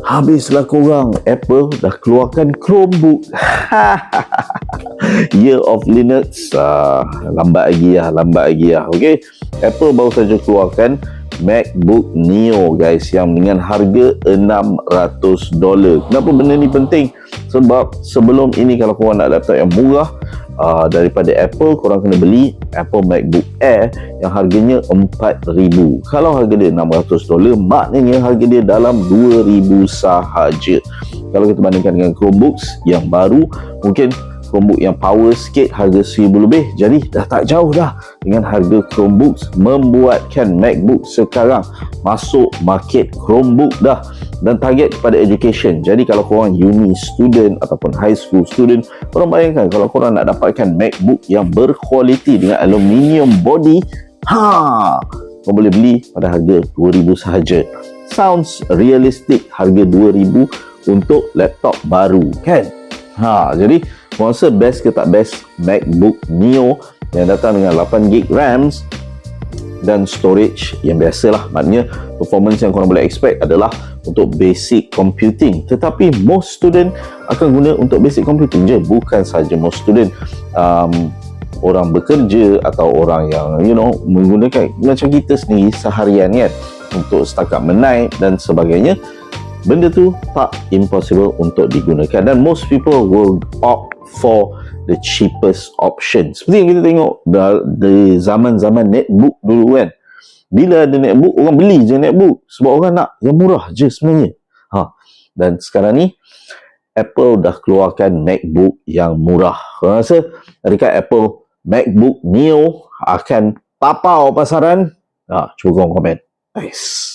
Habislah korang, Apple dah keluarkan Chromebook. Year of Linux. Lambat lagi lah. Okay, Apple baru saja keluarkan MacBook Neo guys, yang dengan harga $600. Kenapa benda ni penting? Sebab sebelum ini kalau korang nak laptop yang murah daripada Apple, korang kena beli Apple MacBook Air yang harganya $4,000. Kalau harga dia $600, maknanya harga dia dalam $2,000 sahaja. Kalau kita bandingkan dengan Chromebooks yang baru, mungkin Chromebook yang power sikit harga $1,000 lebih. Jadi dah tak jauh dah dengan harga Chromebooks, membuatkan MacBook sekarang masuk market Chromebook dah, dan target kepada education. Jadi kalau korang uni student ataupun high school student, korang bayangkan kalau korang nak dapatkan MacBook yang berkualiti dengan aluminium body, korang boleh beli pada harga $2,000 sahaja. Sounds realistic, harga $2,000 untuk laptop baru kan? Jadi korang rasa best ke tak best MacBook Neo yang datang dengan 8GB RAM dan storage yang biasalah. Maknanya performance yang korang boleh expect adalah untuk basic computing. Tetapi most student akan guna untuk basic computing je. Bukan saja most student, orang bekerja atau orang yang menggunakan macam kita sendiri seharian kan, untuk setakat menaik dan sebagainya. Benda tu tak impossible untuk digunakan, dan most people will opt for the cheapest option. Seperti yang kita tengok dari zaman-zaman netbook dulu kan. Bila ada netbook, orang beli je netbook sebab orang nak yang murah je sebenarnya. Dan sekarang ni Apple dah keluarkan MacBook yang murah. Korang rasa adakah Apple MacBook Neo akan papau pasaran? Cuba korang komen. Nice.